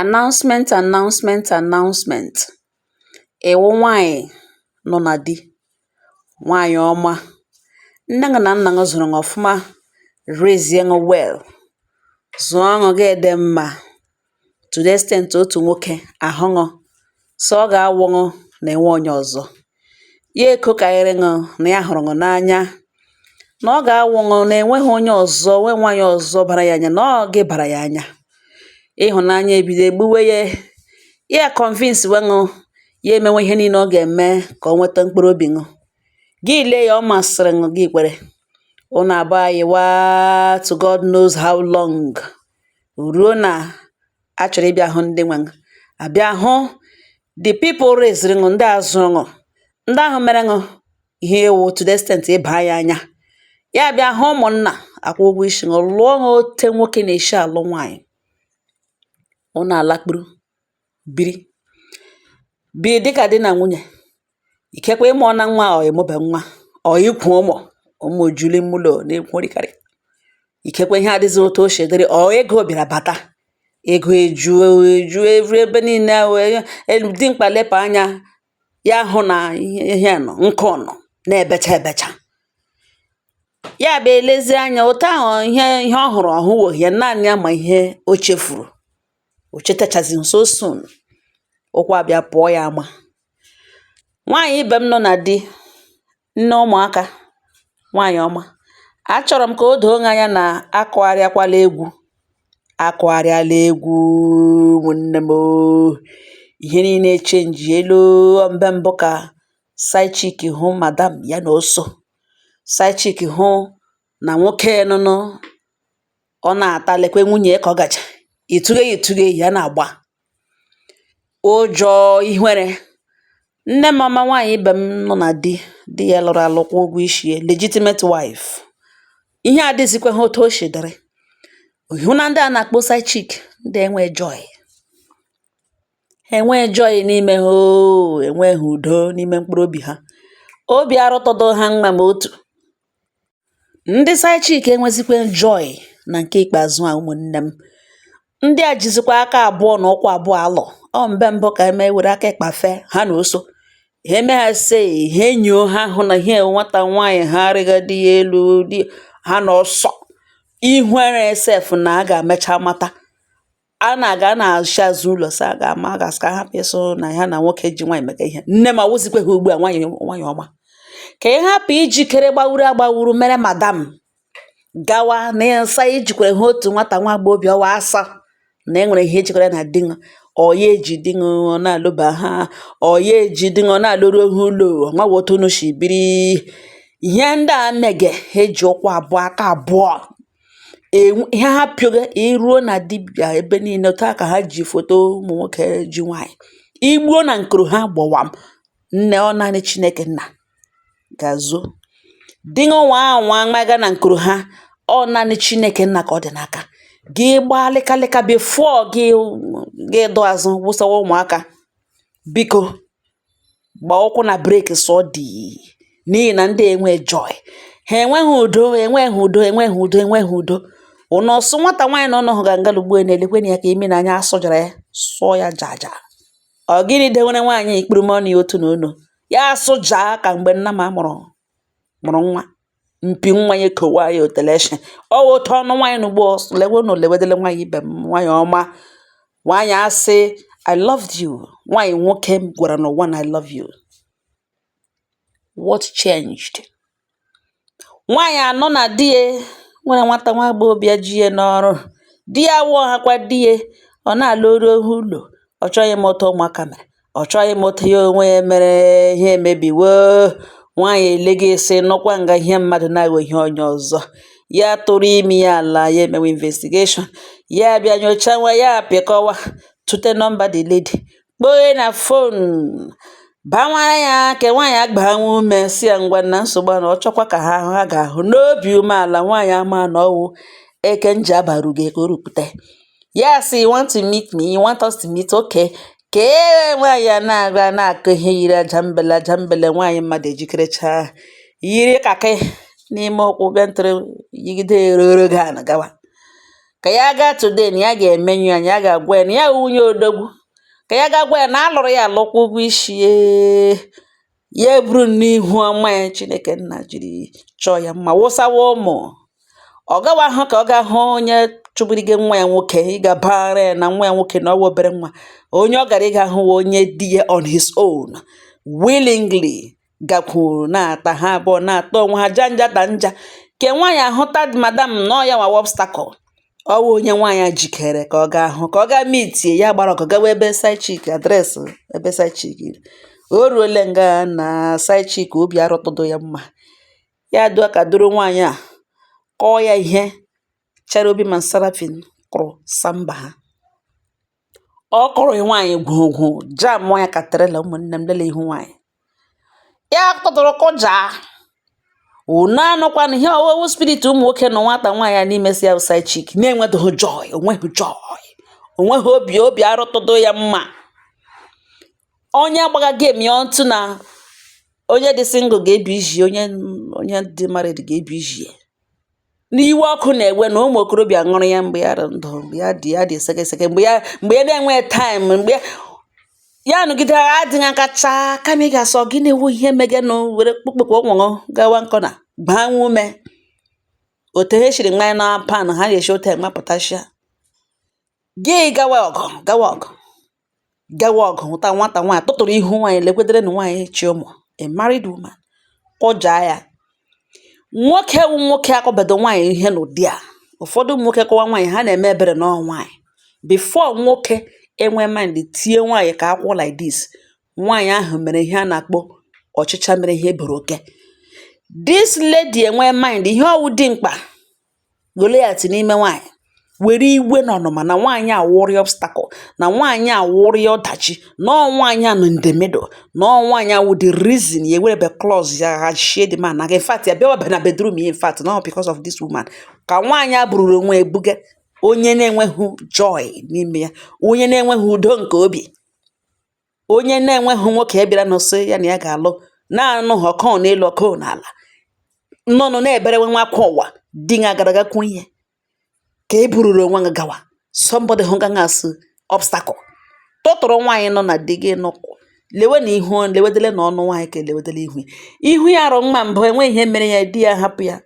Announcement. Ịwụ nwaanyị nọ na di, nwaanyị ọma, nne gị na nna gị zụrụ gị ọfụma, raise gị well, zụọ gị gị dị mma to the extent otu nwoke ahụ gị sọ ọ ga-awụ gị na enwe onye ọzọ. Ya ekokarịrị gị na ya hụrụ gị n'anya, na ọ ga-awụ gị na enweghị onye ọzọ, nwe nwaanyị ọzọ bara ya anya, na ọ gị bara ya anya. Ịhụnanya ebido egbuwe ya convince gị ya emewe ihe niile ọ ga-eme ka ọ nweta mkpụrụ obi gị. Gị lee ya ọ masịrị gị, gị kwere. Unu abụọ ayịwa to God knows how long, ruo na a chọrọ ịbịa hụ ndị nwe gị, abịa hụ the people raised gị, ndị azụrụ gị, ndị ahụ mere gị ihe ewu to the extent ịba ya anya. Ya bịa hụ ụmụnna akwụ ụgwọ isi gị, lụọ gị ote nwoke na-esi alụ nwaanyị. Unu alakpuru biri dịka di na nwunye, ikekwe ịmụ na nwa ọ ịmụbe nwa ọ ikwu ụmụ juli mụlọ na-ekworịkarị, ikekwe ihe adịghị otu o si dịrị, ọ ego bịara bata, ego eju ebe niile, dị mkpa lepụ anya ya hụ na ihe nọ nkụ nọ na-ebecha ebecha. Ya bụ elezi anya otu ahụ ihe ọ hụrụ ọhụwo ya naanị ya ma ihe o chefuru, o chetachazi nso soon, ụkwụ abịa pụọ ya ama. Nwaanyị ibe m nọ na di, nne ụmụaka, nwaanyị ọma, achọrọ m ka o doo anya na akụgharịakwala egwu, akụgharịala egwu nwanne m. Ihe niile chenji elu. Mbe mbụ ka side chick hụ madam ya na oso, side chick hụ na nwoke nụnụ ọ na-ata, lekwe nwunye ka ọ gacha ituge ya na-agba ụjọ ihere. Nne m ọma, nwaanyị ibe m nọ na di ya lụrụ alụkwa ụgwọ isi ya, legitimate wife. Ihe adịzikwa ha otu o si dịrị. Hụ na ndị a na-akpọ side chick, ndị enwe joy, ha enwe joy n'ime ha, enweghị udo n'ime mkpụrụ obi ha, obi arụtọdo ha mma ma otu. Ndị side chick enwezikwa joy na nke ikpeazụ a, ụmụnne m. Ndị a jizikwa aka abụọ na ụkwụ abụọ alọ. Ọ mbe mbụ ka eme were aka ịkpafe ha na oso, ha eme ha se ha enyo ha hụ na ihe nwata nwaanyị ha arịga dị ya elu, di ha na ọsọ ihuere sef na a ga-emecha mata. A na-aga na-achị azụ ụlọ sa a ga-ama ka hapụ ịsụ na ha na nwoke ji nwaanyị mega ihe. Nne m awụzikwe ha ugbu a nwaanyị ọma, ka ị hapụ ijikere gbawuru mere madam gawa na ịsa ijikwere ha otu nwata nwa agbọghọbịa ọwa asa na enwere ihe ejikọrọ na di gị. Ọya eji di gị ọ na-alụba ha, ọya eji di gị ọ na-alụrụ ha ụlọ, ọnwawa otu unu si biri. Ihe ndị a mege ha eji ụkwụ abụọ aka abụọ ihe ha pịoge iruo na dibịa ebe niile. Otu a ka ha ji foto ụmụ nwoke ji nwaanyị igbuo na nkuru ha gbawam. Nne ọ naanị Chineke nna ga-azụ di gị nwa anwa maga na nkuru ha, ọ naanị Chineke nna ka ọ dị n'aka. Gị gbaa lịkalịka before gị dụ azụ wụsawa ụmụaka. Biko gbaa ụkwụ na breki sọ dị, n'ihi na ndị enwe joy, ha enweghị udo. Ụnụ ọsụ nwata nwaanyị na ọnọhụ ga ngalugbu na-elekwe ya ka ime na anya asụjara ya sụọ ya jaja. Ọ gịnị dewere nwaanyị ikpuru mọnụ otu na ono ya asụja ka mgbe nna m mụrụ nwa, mpi nwa ya kowa ya oteleshi. Ọ otu ọnụ nwaanyị n'ugbo lewedele nwaanyị ibe m, nwaanyị ọma, nwaanyị asị I loved you. Nwaanyị nwoke m gwara n'ụwa na I love you. What changed? Nwaanyị anọ na di ya nwere nwata nwa agbọghọbịa ji ya n'ọrụ, di ya wụọ hakwa di ya, ọ na-alụrụ ohu ụlọ, ọ chọghị ịmụta ụmụaka mere, ọ chọghị ịmụta ya onwe ya mere ihe emebiwo. Nwaanyị elega esi nụkwa nga ihe mmadụ na-aghọ ihe onye ọzọ, ya tụrụ imi ya ala, ya emewe investigation, ya bịa nyocha nwa ya apịkọwa, tụte nọmba the lady, kpọọ na fon, bawara ya ka nwaanyị agbanwe ume si ya ngwa na nsogbu na ọ chọkwa ka ha ga-ahụ n'obi umeala. Nwaanyị ama na ọwụ eke nji abaru gị ka o rupụta ya si you want to meet me, you want us to meet, okay. Ka nwaanyị a na-aga na-akụ ihe yiri ajambele. Nwaanyị mmadụ ejikerecha yiri kakị n'ime ụkwụ bịa ntụrụ yigide eroro ga na gawa. ka ya gaa today na ya ga-emenyu ya, ya ga-agwa ya na ya nwunye odogwu, ka ya ga gwa ya na alụrụ ya alụkwa ụgwọ isi ya eburu n'ihu ọma ya. Chineke nna jiri chọọ ya mma wụsawa ụmụ. Ọ gawa ahụ ka ọ ga hụ onye chụbirige nwa ya nwoke, ịga bara ya na nwa ya nwoke na ọwa obere nwa. Onye ọ gara ịga hụ onye di ya on his own willingly gakwuru na-ata ha abụọ na-ata onwe ha janja da nja. Ke nwaanyị ahụta madam nọ ya nwa obstacle, ọwụ onye nwaanyị jikere ka ọ ga hụ, ka ọ ga mitie ya gbara ọkụ gawa ebe side chick, adreesị ebe side chick. O ruole nga na side chick obi arụtụdo ya mma, ya dụọ ka duru nwaanyị a kọọ ya ihe Cherubim and Seraphim kụrụ samba ha. Ọ kụrụ nwaanyị gwogwo jam ya ka trela. Ụmụnne m lele ihu nwaanyị ya tụtụrụ kụja. Unu anụkwana ihe ọwụwụ spirit ụmụ nwoke nọ nwata nwaanyị a n'ime si ya side chick na-enweghị joy, onweghị obi arụtụdo ya mma. Onye agbaga game ya ntụ na onye dị single ga-ebi iji, onye dị married ga-ebi iji. N'iwe ọkụ na-ewe na ụmụ okorobịa ṅụrụ ya mgbe ya ndụ, mgbe ya dị sekeseke, mgbe ya na-enwe time, mgbe ya nụgide adịghị akacha kama ị ga-asọ gị na-ewu ihe megenụ were kpụkpụkpụ ụmụ gawa nkọ na gbaa nwa ume. Otu ha shiri mmanya na pan ha ga-eshi otu mapụtashia gị gawa ọgụ hụta nwata nwaanyị tụtụrụ ihu nwaanyị lekwedere na nwaanyị chi ụmụ, a married woman, kụjaa ya. Nwoke wu nwoke akọbedo nwaanyị ihe n'ụdị a. Ụfọdụ ụmụ nwoke kọwa nwaanyị ha na-eme ebere n'ọ nwaanyị. Before nwoke enwe mind tie nwaanyị ka akwụ like this, nwaanyị ahụ mere ihe a na-akpọ ọchịcha mere ihe eboro oke. This lady enwe mind ihe ọwụ dị mkpa Goliath n'ime nwaanyị, were iwe na ọnụma na nwaanyị awụrị obstacle, na nwaanyị awụrị ọdachi, na nwaanyị a nọ in the middle, na nwaanyị awụ the reason ya ewere be clause ya ha shie the man. In fact ya bịawa na bedroom ya, in fact not because of this woman, ka nwaanyị a bụrụrụ onwe ebuga onye na-enweghị joy n'ime ya, onye na-enweghị udo nke obi, onye na-enweghị nwoke bịara n'ọsọ ya na ya ga-alụ na-anụ ọkọ n'elu ọkọ n'ala, nnọnụ na-eberewe nwa akwa ụwa di nga agaraga kwuru ihe ka e bururu onwe nga gawa. Somebody hụ nga asị obstacle tụtụrụ nwaanyị nọ na di gị nọkụ lewe na ihu, lewedele na ọnụ nwaanyị ka lewedele ihu ya arụ mma mbụ enwe ihe mere ya, di ya hapụ ya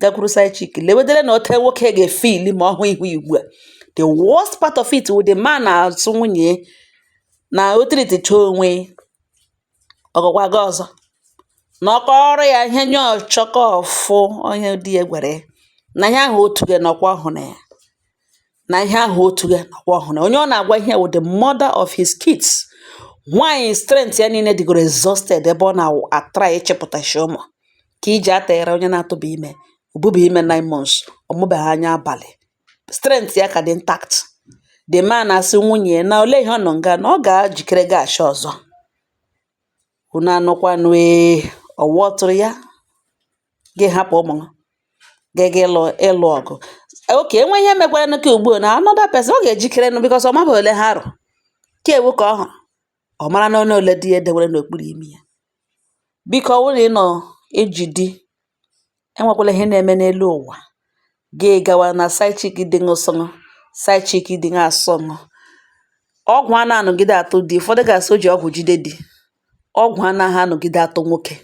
gakwuru side chick. Lewedele na ote nwoke ga-efili ma ọ hụ ihu igbu a. The worst part of it with the man na-asụ nwunye na otiriticha onwe ọgọgwa gị ọzọ na ọkọrọ ya ihe nye ọchọkọ ọfụ onye di ya gwara na ihe ahụ otu gị nọkwa ọhụ na ya, na ihe ahụ otu gị nọkwa ọhụ na onye ọ na-agwa ihe with the mother of his kids. Nwaanyị strength ya niile dịgoro exhausted ebe ọ na-atra ịchịpụtachi ụmụ ka iji ataghere onye na-atụba ime, obuba ime 9 months, ọmụbeghị anya abalị, strength ya ka dị intact. The man asị nwunye na ole ihe ọ nọ nga na ọ ga-jikere gashi ọzọ. Unu anụkwanụ ọwụ tụrụ ya gị hapụ ụmụ gị ịlụ ọgụ. Oke enwe ihe mekwara n'ike ugbu na another person ọ ga-ejikere nụ because ọ maba ole ha arụ ka ewu ka ọ hụrụ, ọ mara na onye ole di ya edewere n'okpuru imi ya. Biko ọ bụrụ ị nọ eji di, enwekwala ihe na-eme n'elu ụwa gị gawa na side chick dị ṅụsọṅụ, side chick dị ṅasọṅụ. Ọgwụ a na-anọgide atụ di, ụfọdụ ga-asị o ji ọgwụ jide di. Ọgwụ anaghị anọgide atụ nwoke.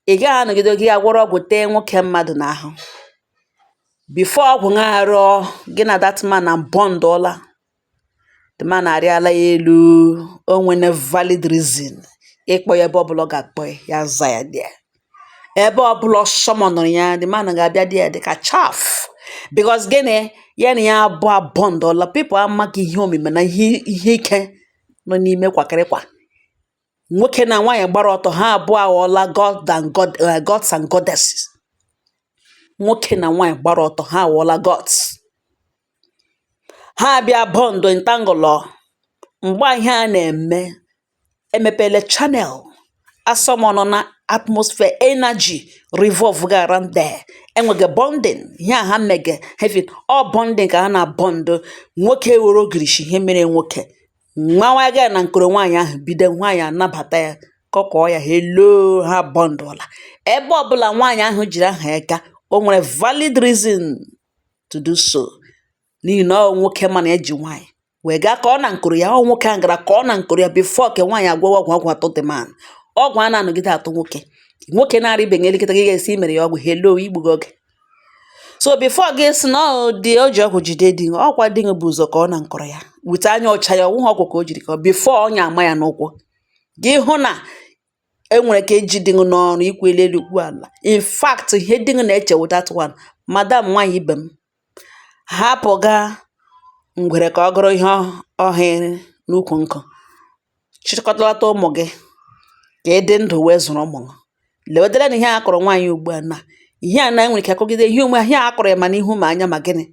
Ị gaghị anọgide gị agwọrọ ọgwụ tee nwoke mmadụ n'ahụ. Before ọgwụ ṅarụọ gị na that man na bond ọla, the man arịala ya elu, o nwere valid reason ịkpọ ya ebe ọbụla ọ ga-akpọ ya za ya dị ebe ọbụla ọsọmọnụrụ ya, the man ga-abịa dị ya dịka chaff because gịnị ya na ya abụọ bond ọla. People amaghị ihe omime na ihe ike nọ n'ime kwakịrịkwa. Nwoke na nwaanyị gbara ọtọ ha abụọ aghọọla gods and goddesses. Nwoke na nwaanyị gbara ọtọ ha aghọọla gods. Ha abịa bond ntangụlọ. Mgbe ihe a na-eme emepele channel asọmọnụ na atmosphere energy revolve ga around there. Enwege bonding ihe ha mege heaven ọ bonding ka ha na bond. Nwoke were ogirishi ihe mere nwoke nwa ga na nkoro nwaanyị ahụ bido nwaanyị anabata ya kọkọọ ya hello ha bondụla. Ebe ọbụla nwaanyị ahụ jiri aha ya ga o nwere valid reason to do so. n'ihi na ọ nwoke mana eji nwaanyị wee gaa ka ọ na nkoro ya. Ọ nwoke ahụ gara ka ọ na nkoro ya before ke nwaanyị agwọwa ọgwụ atụ the man. Ọgwụ a na-anọgide atụ nwoke na-arịbeghị elekịta gị ga-esi mere ya ọgwụ hello igbugo oge. So before gị sị na o ji ọgwụ jide di ọkwa di bụ ụzọ ka ọ na nkoro ya wute anya ọcha ya ọnwụghị ọgwụ ka o jiri ka before ọnya ama ya n'ụkwụ gị hụ na enwere ka eji dị n'ọrụ ikwu elu ikwu ala. In fact ihe dị na-eche with that one, madam nwaanyị ibe m hapụ gaa ngwere ka ọ gụrụ ihe ọhịrị n'ukwu nkụ, chịkọtalata ụmụ gị ka ịdị ndụ wee zụrụ ụmụ gị. Lewedere na ihe a kọrọ nwaanyị ugbu a na ihe a na enwere ike akọgide ihe ume ihe a kọrọ ya ma n'ihu ma anya ma gịnị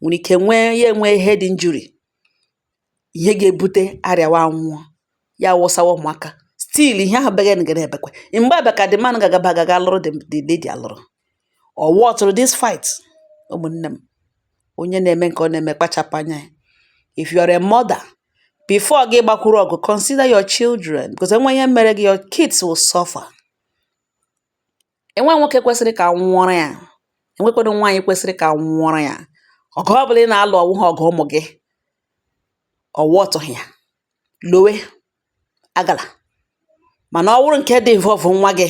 nwere ike nwee head injury, ihe ga-ebute arịawa anwụọ ya wụsawa ụmụaka. Still ihe ahụ begị ngere ebekwe mgbe abịaka dị mmanụ gagaba agaga lụrụ the lady alụrụ. Ọ wọtụrụ this fight. Ụmụnne m, onye na-eme nke ọ na-eme kpachapụ anya ya. If you are a mother, before gị gbakwuru ọgụ, consider your children because enwe ihe mere gị, your kids will suffer. Enwe nwoke kwesịrị ka nwụọrọ ya, enwekwana nwaanyị kwesịrị ka nwụọrọ ya. Ọgụ ọ bụla ị na-alụ ọwụghị ọgụ ụmụ gị, ọwọtụghị ya lowe agala. Mana ọ bụrụ nke dị involve nwa gị,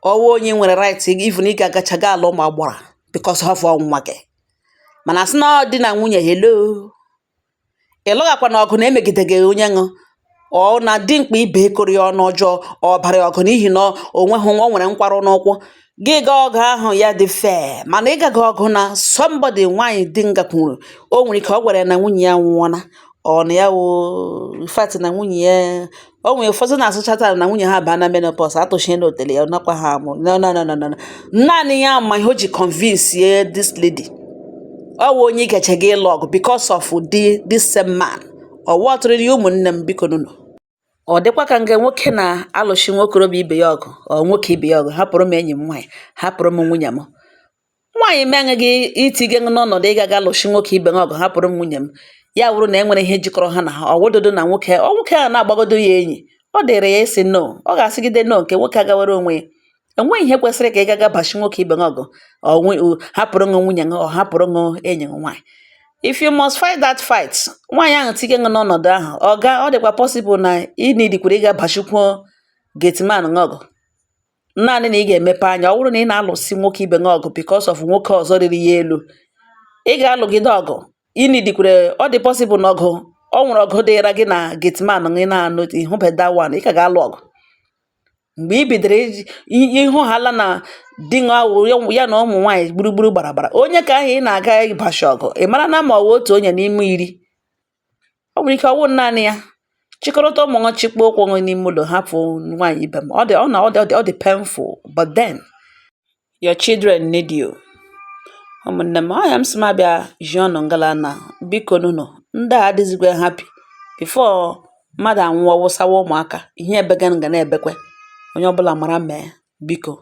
ọwụ onye nwere right even ị ga-agacha ga alụ ụmụ agbọrọ because of nwa gị. Mana sị na ọ dị na nwunye hello ịlụghakwa na ọgụ na-emegideghị onye ṅụ ọ na dị mkpa ibe kụrụ ya ọnụ ọjọọ ọ bara ọgụ n'ihi na onweghị ọ nwere nkwarụ n'ụkwụ gị ga ọgụ ahụ ya dị fair. Mana ịgaga ọgụ na somebody nwaanyị di ngakwuru o nwere ike ọ gwara ya na nwunye ya nwụọna ọ na ya fat na nwunye ya o nwere ụfọdụ na-asụchata na nwunye ha baa na menopause atụchie na otele ya nakwa ha amụ no. Naanị ya ma ihe o ji convince ye this lady ọ wụ onye gacha gị ịlụ ọgụ because of this same man. Ọ wọtụrụ ya ụmụnne m biko nụnụ. Ọ dịkwa ka nga nwoke na-alụchi nwokorobịa ibe ya ọgụ ọ nwoke ibe ya ọgụ hapụrụ m enyi m nwaanyị hapụrụ m nwunye m. Nwaanyị mee gị itige n'ọnọdụ ịgaga alụchi nwoke ibe ya ọgụ hapụrụ m nwunye m ya wụrụ na enwere ihe jikọrọ ha na ha ọwụdodo na nwoke a na-agbagodo ya enyi ọ dịrị ya isi no ọ ga-asịgide no nke nwoke agawara onwe ya. Enweghị ihe kwesịrị ka ị gaga bachi nwoke ibe ọgụ hapụrụ ṅụ nwunye ṅụ ọ hapụrụ ṅụ enyi ṅụ nwaanyị. If you must fight that fight, nwaanyị ahụ tige ṅụ n'ọnọdụ ahụ ọ dịkwa possible na ị nidikwara ịga bachikwuo getiman ọgụ. Naanị na ị ga-emepe anya ọ bụrụ na ị na-alụsi nwoke ibe ọgụ because of nwoke ọzọ riri ya elu ị ga-alụgide ọgụ ịnidikwere ọ dị possible na ọgụ ọ nwere ọgụ dịra gị na getiman gị na-anụ ịhụbeda one ị ka ga-alụ ọgụ. Mgbe ị bidoro ịhụ hala na di ya na ụmụ nwaanyị gburugburu gbara onye ka ahụ ị na-aga ịbashi ọgụ ị mara na ma ọ wụ otu onye n'ime 10 ọ nwere ike ọwụ naanị ya chịkọrọta ụmụ nwa chịkpọ ụkwụ nwe n'ime ụlọ hapụ nwaanyị ibe m. Ọ dị painful but then your children need you. Ụmụnne m ọya m sị m abịa ji ọnụ ngala na biko nụnụ ndị a adịzigwe happy before mmadụ anwụọ wụsawa ụmụaka ihe ebega nga na-ebekwe onye ọbụla mara mee biko